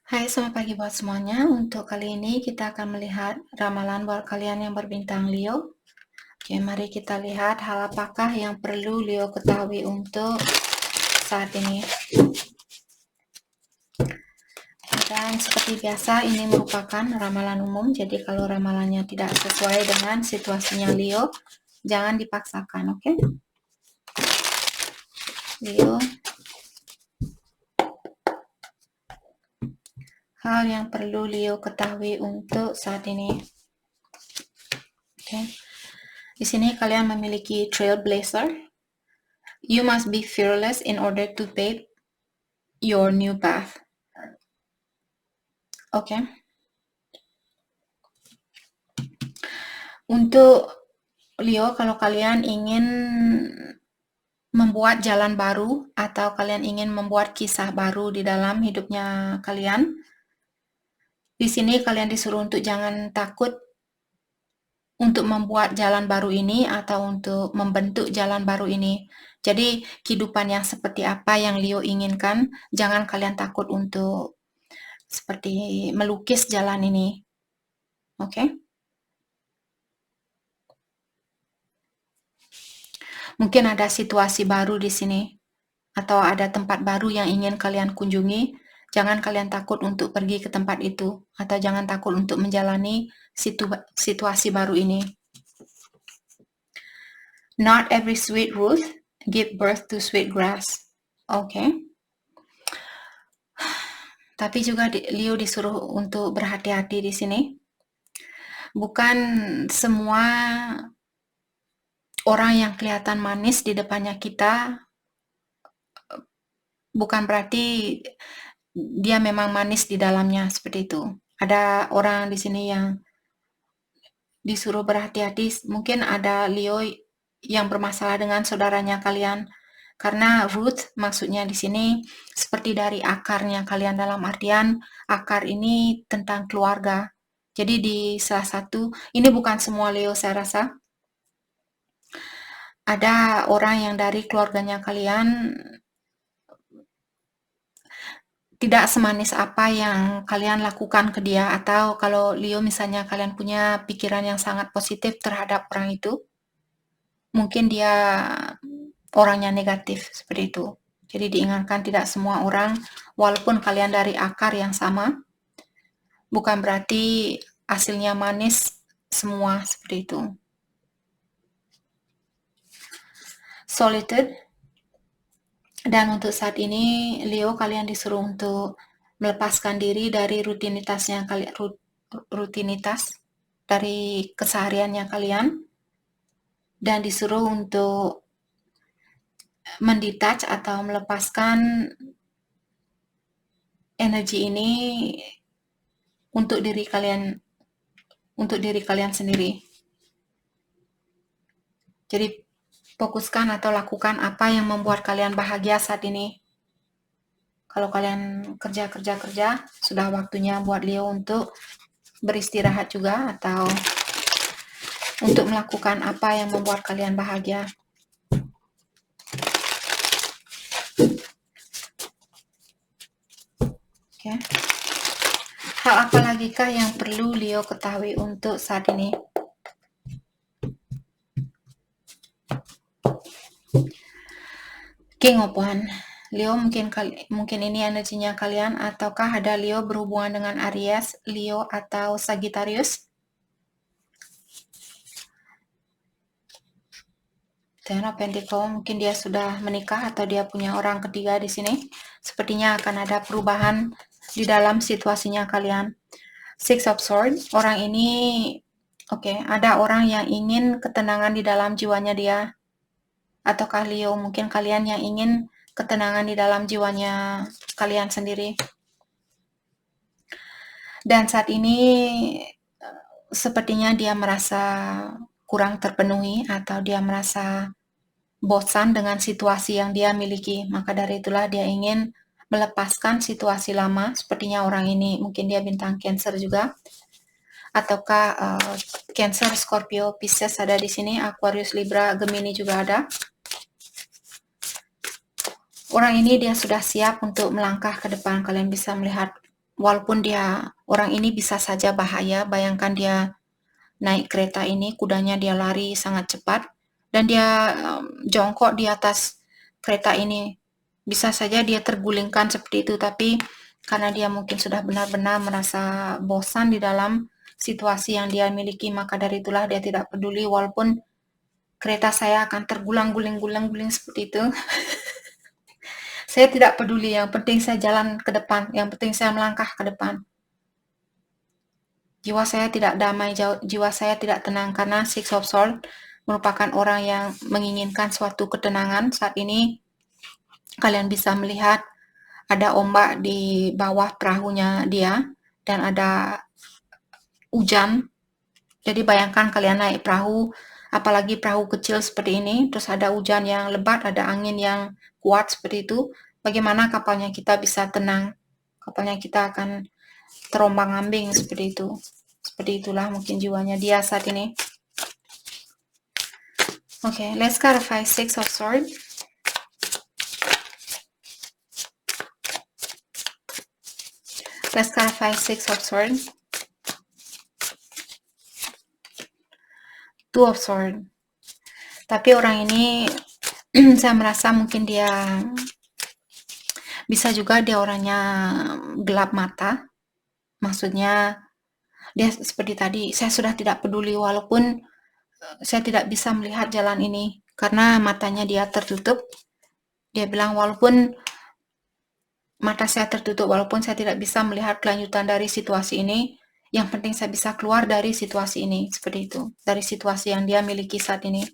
Hai, selamat pagi buat semuanya. Untuk kali ini kita akan melihat ramalan buat kalian yang berbintang Leo. Oke, mari kita lihat hal apakah yang perlu Leo ketahui untuk saat ini. Dan seperti biasa, ini merupakan ramalan umum. Jadi kalau ramalannya tidak sesuai dengan situasinya Leo, jangan dipaksakan, oke? Leo, hal yang perlu Leo ketahui untuk saat ini. Oke. Di sini kalian memiliki trailblazer. You must be fearless in order to pave your new path. Oke. Untuk Leo, kalau kalian ingin membuat jalan baru atau kalian ingin membuat kisah baru di dalam hidupnya kalian, di sini kalian disuruh untuk jangan takut untuk membuat jalan baru ini atau untuk membentuk jalan baru ini. Jadi kehidupan yang seperti apa yang Leo inginkan, jangan kalian takut untuk seperti melukis jalan ini. Oke? Mungkin ada situasi baru di sini atau ada tempat baru yang ingin kalian kunjungi. Jangan kalian takut untuk pergi ke tempat itu atau jangan takut untuk menjalani situasi baru ini. Not every sweet root give birth to sweet grass. Oke. Tapi juga Leo disuruh untuk berhati-hati di sini. Bukan semua orang yang kelihatan manis di depannya kita bukan berarti dia memang manis di dalamnya, seperti itu. Ada orang di sini yang disuruh berhati-hati. Mungkin ada Leo yang bermasalah dengan saudaranya kalian. Karena root maksudnya di sini seperti dari akarnya kalian, dalam artian akar ini tentang keluarga. Jadi di salah satu, ini bukan semua Leo saya rasa. Ada orang yang dari keluarganya kalian tidak semanis apa yang kalian lakukan ke dia, atau kalau Leo misalnya kalian punya pikiran yang sangat positif terhadap orang itu, mungkin dia orangnya negatif, seperti itu. Jadi diingatkan tidak semua orang, walaupun kalian dari akar yang sama, bukan berarti hasilnya manis semua, seperti itu. Solitude. Dan untuk saat ini, Leo, kalian disuruh untuk melepaskan diri dari rutinitas dari kesehariannya kalian, dan disuruh untuk mendetach atau melepaskan energi ini untuk diri kalian sendiri. Jadi fokuskan atau lakukan apa yang membuat kalian bahagia saat ini. Kalau kalian kerja, sudah waktunya buat Leo untuk beristirahat juga, atau untuk melakukan apa yang membuat kalian bahagia. Oke. Hal apa lagi kah yang perlu Leo ketahui untuk saat ini? King of Wands. Leo, mungkin ini energinya kalian, ataukah ada Leo berhubungan dengan Aries, Leo, atau Sagittarius? Ten of Pentacles, mungkin dia sudah menikah atau dia punya orang ketiga di sini. Sepertinya akan ada perubahan di dalam situasinya kalian. Six of Swords, orang ini, ada orang yang ingin ketenangan di dalam jiwanya dia. Ataukah Leo, mungkin kalian yang ingin ketenangan di dalam jiwanya kalian sendiri. Dan saat ini sepertinya dia merasa kurang terpenuhi atau dia merasa bosan dengan situasi yang dia miliki. Maka dari itulah dia ingin melepaskan situasi lama. Sepertinya orang ini mungkin dia bintang Cancer juga. Ataukah Cancer, Scorpio, Pisces ada di sini, Aquarius, Libra, Gemini juga ada. Orang ini dia sudah siap untuk melangkah ke depan. Kalian bisa melihat walaupun orang ini bisa saja bahaya. Bayangkan dia naik kereta ini, kudanya dia lari sangat cepat, dan dia jongkok di atas kereta ini. Bisa saja dia tergulingkan seperti itu, tapi karena dia mungkin sudah benar-benar merasa bosan di dalam situasi yang dia miliki, maka dari itulah dia tidak peduli walaupun kereta saya akan tergulang-guling seperti itu. Saya tidak peduli, yang penting saya jalan ke depan, yang penting saya melangkah ke depan. Jiwa saya tidak damai, jiwa saya tidak tenang, karena Six of Swords merupakan orang yang menginginkan suatu ketenangan. Saat ini kalian bisa melihat ada ombak di bawah perahunya dia, dan ada hujan. Jadi bayangkan kalian naik perahu, apalagi perahu kecil seperti ini, terus ada hujan yang lebat, ada angin yang kuat seperti itu. Bagaimana kapalnya kita bisa tenang? Kapalnya kita akan terombang-ambing seperti itu. Seperti itulah mungkin jiwanya dia saat ini. Okay, let's clarify Six of Swords. Let's clarify Six of Swords. Two of Swords. Tapi orang ini saya merasa mungkin dia bisa juga dia orangnya gelap mata. Maksudnya dia seperti tadi, saya sudah tidak peduli walaupun saya tidak bisa melihat jalan ini karena matanya dia tertutup. Dia bilang walaupun mata saya tertutup, walaupun saya tidak bisa melihat kelanjutan dari situasi ini, yang penting saya bisa keluar dari situasi ini, seperti itu, dari situasi yang dia miliki saat ini.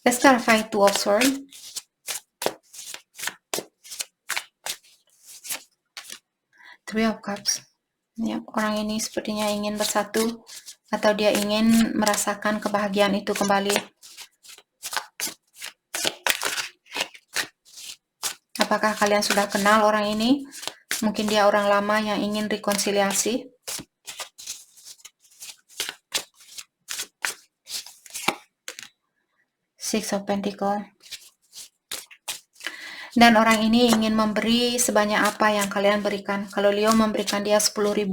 Let's clarify Two of Swords. Three of Cups. Ya, orang ini sepertinya ingin bersatu atau dia ingin merasakan kebahagiaan itu kembali. Apakah kalian sudah kenal orang ini? Mungkin dia orang lama yang ingin rekonsiliasi. Six of Pentacles. Dan orang ini ingin memberi sebanyak apa yang kalian berikan. Kalau Leo memberikan dia 10.000,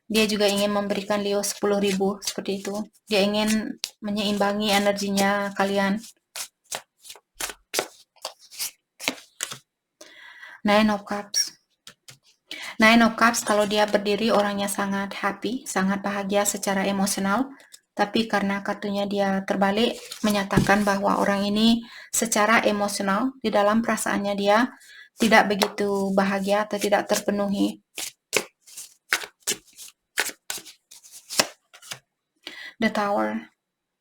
dia juga ingin memberikan Leo 10.000, seperti itu. Dia ingin menyeimbangi energinya kalian. Nine of Cups. Nine of Cups, kalau dia berdiri orangnya sangat happy, sangat bahagia secara emosional. Tapi karena kartunya dia terbalik, menyatakan bahwa orang ini secara emosional, di dalam perasaannya dia tidak begitu bahagia atau tidak terpenuhi. The Tower.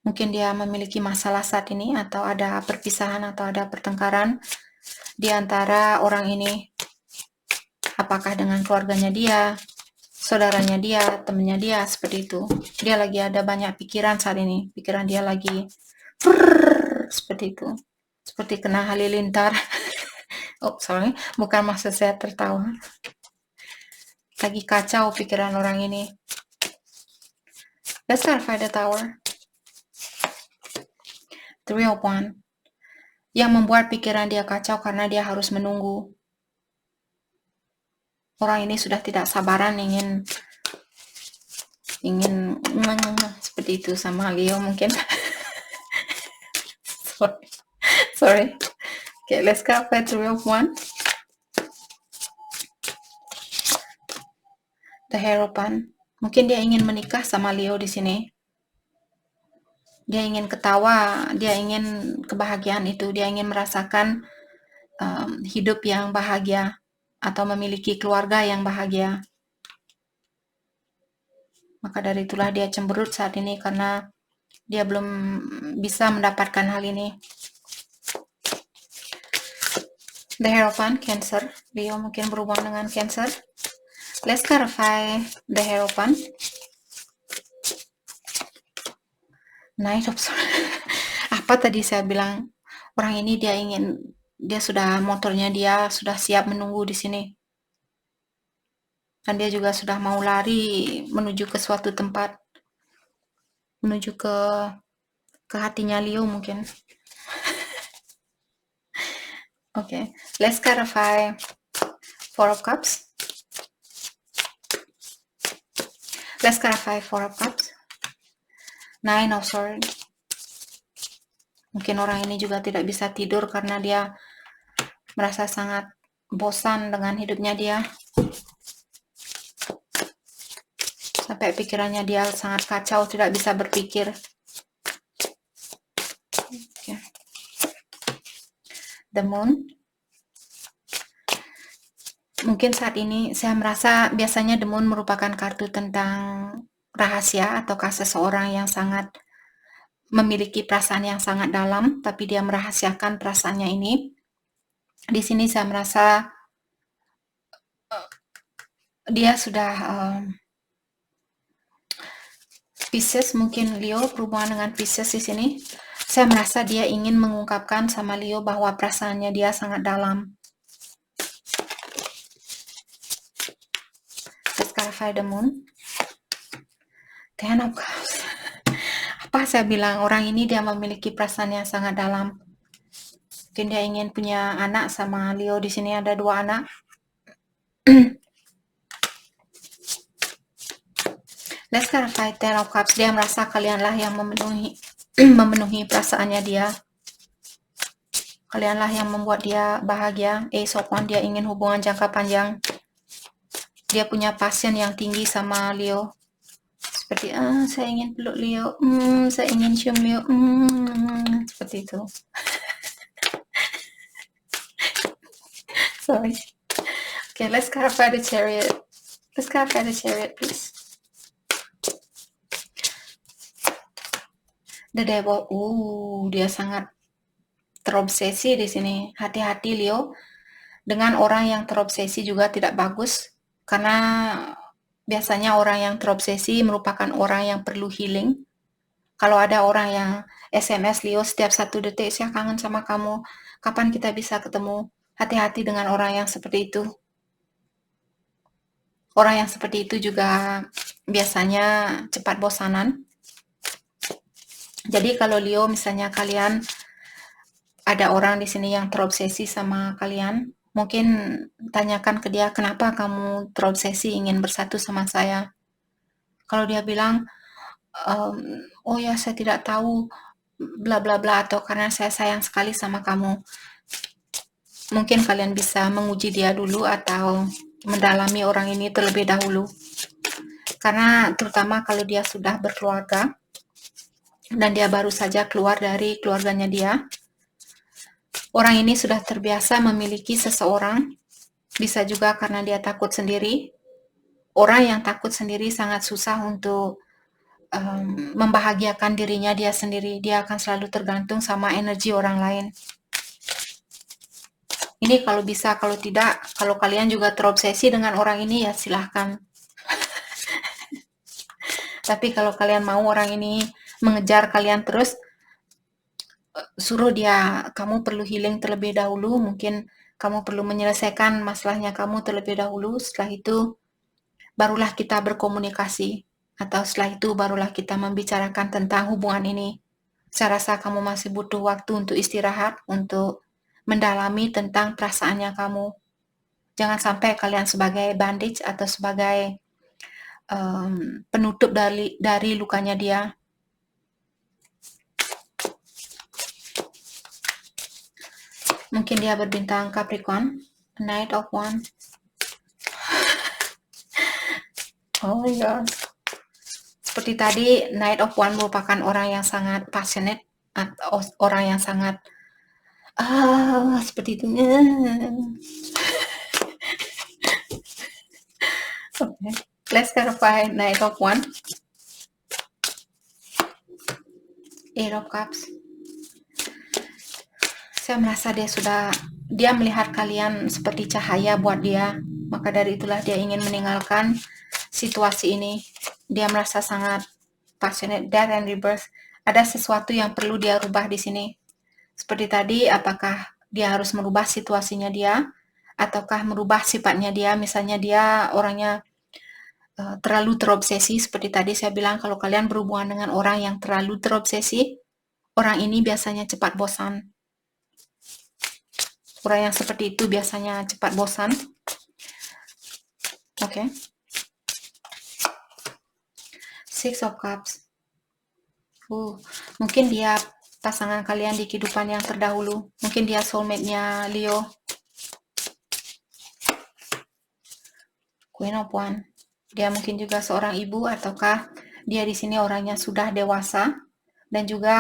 Mungkin dia memiliki masalah saat ini, atau ada perpisahan atau ada pertengkaran di antara orang ini. Apakah dengan keluarganya dia, saudaranya dia, temannya dia, seperti itu. Dia lagi ada banyak pikiran saat ini. Pikiran dia lagi seperti itu. Seperti kena halilintar. Oh, sorry. Bukan maksud saya tertawa. Lagi kacau pikiran orang ini. Let's clarify the Tower. Three of Wands. Yang membuat pikiran dia kacau karena dia harus menunggu. Orang ini sudah tidak sabaran ingin seperti itu sama Leo mungkin. Sorry. Okay, let's clarify Three of Wands. The Hierophant. Mungkin dia ingin menikah sama Leo di sini. Dia ingin ketawa, dia ingin kebahagiaan itu, dia ingin merasakan hidup yang bahagia atau memiliki keluarga yang bahagia. Maka dari itulah dia cemberut saat ini karena dia belum bisa mendapatkan hal ini. The Hierophant, Cancer. Leo mungkin berhubungan dengan Cancer. Let's clarify the Hierophant. Knight of Swords. Apa tadi saya bilang? Orang ini dia sudah motornya dia sudah siap menunggu di sini. Dan dia juga sudah mau lari menuju ke suatu tempat. Menuju ke hatinya Leo mungkin. Okay, let's clarify Four of Cups. Let's clarify Four of Cups. Nine of Swords. Mungkin orang ini juga tidak bisa tidur karena dia merasa sangat bosan dengan hidupnya dia. Sampai pikirannya dia sangat kacau, tidak bisa berpikir. Okay. The Moon. Mungkin saat ini saya merasa biasanya The Moon merupakan kartu tentang rahasia ataukah seseorang yang sangat memiliki perasaan yang sangat dalam, tapi dia merahasiakan perasaannya ini. Di sini saya merasa dia sudah Pisces, mungkin Leo berhubungan dengan Pisces di sini. Saya merasa dia ingin mengungkapkan sama Leo bahwa perasaannya dia sangat dalam. Let's clarify the Moon. Ten of Cups. Apa saya bilang, orang ini dia memiliki perasaan yang sangat dalam. Mungkin dia ingin punya anak sama Leo. Di sini ada 2 anak. Let's clarify Ten of Cups. Dia merasa kalianlah yang memenuhi perasaannya dia. Kalianlah yang membuat dia bahagia. Ace of Wands, dia ingin hubungan jangka panjang. Dia punya passion yang tinggi sama Leo. Seperti, saya ingin peluk Leo. Saya ingin cium Leo. Seperti itu. Sorry. Okay, let's clarify the Chariot. Let's clarify the Chariot, please. The Devil. Dia sangat terobsesi di sini. Hati-hati Leo. Dengan orang yang terobsesi juga tidak bagus. Karena biasanya orang yang terobsesi merupakan orang yang perlu healing. Kalau ada orang yang SMS Leo setiap 1 detik, saya kangen sama kamu. Kapan kita bisa ketemu? Hati-hati dengan orang yang seperti itu. Orang yang seperti itu juga biasanya cepat bosanan. Jadi kalau Leo misalnya kalian ada orang di sini yang terobsesi sama kalian, mungkin tanyakan ke dia, kenapa kamu terobsesi ingin bersatu sama saya? Kalau dia bilang, oh ya saya tidak tahu, bla bla bla, atau karena saya sayang sekali sama kamu. Mungkin kalian bisa menguji dia dulu atau mendalami orang ini terlebih dahulu. Karena terutama kalau dia sudah berkeluarga dan dia baru saja keluar dari keluarganya dia, orang ini sudah terbiasa memiliki seseorang, bisa juga karena dia takut sendiri. Orang yang takut sendiri sangat susah untuk membahagiakan dirinya dia sendiri. Dia akan selalu tergantung sama energi orang lain. Ini kalau bisa, kalau tidak, kalau kalian juga terobsesi dengan orang ini ya silahkan. Tapi kalau kalian mau orang ini mengejar kalian terus, suruh dia, kamu perlu healing terlebih dahulu, mungkin kamu perlu menyelesaikan masalahnya kamu terlebih dahulu, setelah itu barulah kita berkomunikasi, atau setelah itu barulah kita membicarakan tentang hubungan ini. Saya rasa kamu masih butuh waktu untuk istirahat, untuk mendalami tentang perasaannya kamu. Jangan sampai kalian sebagai bandage atau sebagai penutup dari lukanya dia. Mungkin dia berbintang Capricorn, Knight of Wands. Oh my God. Seperti tadi, Knight of Wands merupakan orang yang sangat passionate, atau orang yang sangat seperti itu. Okay. Let's clarify Knight of Wands. Eight of Cups. Saya merasa dia melihat kalian seperti cahaya buat dia. Maka dari itulah dia ingin meninggalkan situasi ini. Dia merasa sangat passionate, death and rebirth. Ada sesuatu yang perlu dia rubah di sini. Seperti tadi, apakah dia harus merubah situasinya dia, ataukah merubah sifatnya dia. Misalnya dia orangnya terlalu terobsesi. Seperti tadi saya bilang, kalau kalian berhubungan dengan orang yang terlalu terobsesi, orang ini biasanya cepat bosan. Orang yang seperti itu biasanya cepat bosan. Oke. Six of Cups. Mungkin dia pasangan kalian di kehidupan yang terdahulu. Mungkin dia soulmate-nya Leo. Queen of Wands. Dia mungkin juga seorang ibu, ataukah dia di sini orangnya sudah dewasa. Dan juga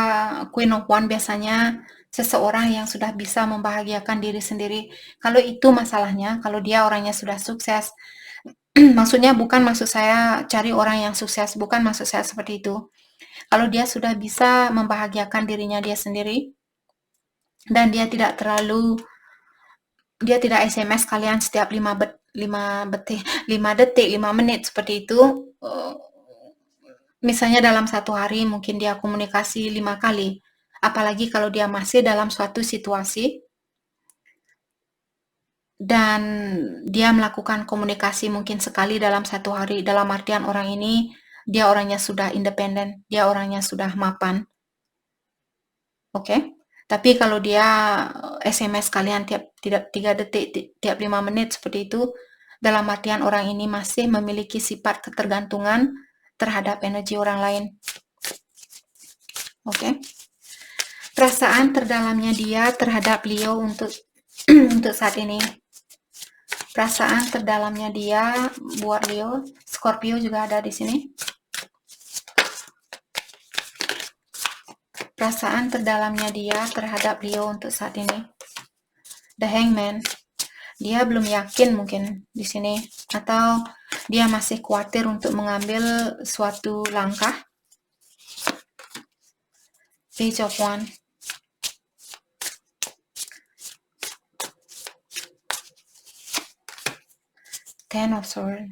Queen of Wands biasanya seseorang yang sudah bisa membahagiakan diri sendiri. Kalau itu masalahnya, kalau dia orangnya sudah sukses, maksudnya bukan maksud saya cari orang yang sukses, bukan maksud saya seperti itu. Kalau dia sudah bisa membahagiakan dirinya dia sendiri, dan dia tidak SMS kalian setiap 5 menit seperti itu. Misalnya dalam satu hari mungkin dia komunikasi 5 kali. Apalagi kalau dia masih dalam suatu situasi dan dia melakukan komunikasi mungkin sekali dalam satu hari, dalam artian orang ini dia orangnya sudah independen, dia orangnya sudah mapan. Oke? Tapi kalau dia SMS kalian tiap 3 detik, tiap 5 menit seperti itu, dalam artian orang ini masih memiliki sifat ketergantungan terhadap energi orang lain. Oke? Perasaan terdalamnya dia terhadap Leo untuk untuk saat ini. Perasaan terdalamnya dia buat Leo. Scorpio juga ada di sini. Perasaan terdalamnya dia terhadap Leo untuk saat ini. The Hangman. Dia belum yakin mungkin di sini, atau dia masih khawatir untuk mengambil suatu langkah. Page of Wands. Ten of Swords.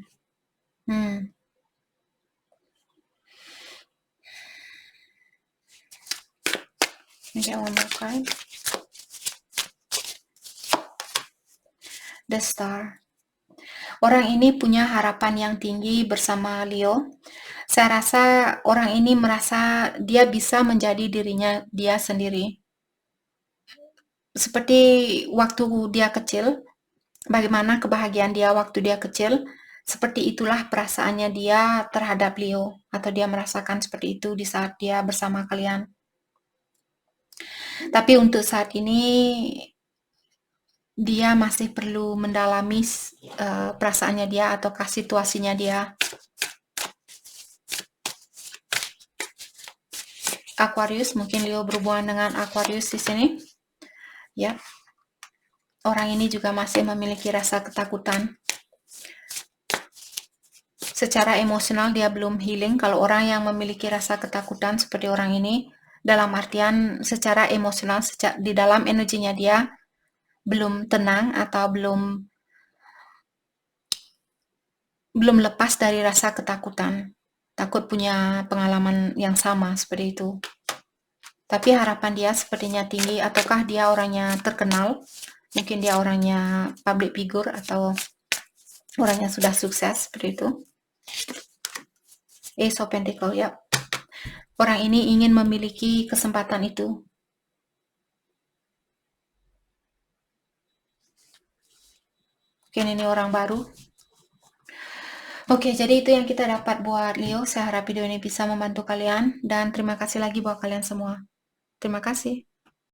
Okay, one more card. The Star. Orang ini punya harapan yang tinggi bersama Leo. Saya rasa orang ini merasa dia bisa menjadi dirinya dia sendiri. Seperti waktu dia kecil, bagaimana kebahagiaan dia waktu dia kecil, seperti itulah perasaannya dia terhadap Leo, atau dia merasakan seperti itu di saat dia bersama kalian. Tapi untuk saat ini dia masih perlu mendalami perasaannya dia ataukah situasinya dia. Aquarius, mungkin Leo berhubungan dengan Aquarius di sini. Ya. Orang ini juga masih memiliki rasa ketakutan. Secara emosional dia belum healing. Kalau orang yang memiliki rasa ketakutan seperti orang ini, dalam artian secara emosional, di dalam energinya dia belum tenang atau belum lepas dari rasa ketakutan. Takut punya pengalaman yang sama seperti itu. Tapi harapan dia sepertinya tinggi, ataukah dia orangnya terkenal? Mungkin dia orangnya public figure atau orangnya sudah sukses seperti itu. Ace of Pentacles, ya. Orang ini ingin memiliki kesempatan itu. Mungkin ini orang baru. Oke, jadi itu yang kita dapat buat Leo. Saya harap video ini bisa membantu kalian. Dan terima kasih lagi buat kalian semua. Terima kasih.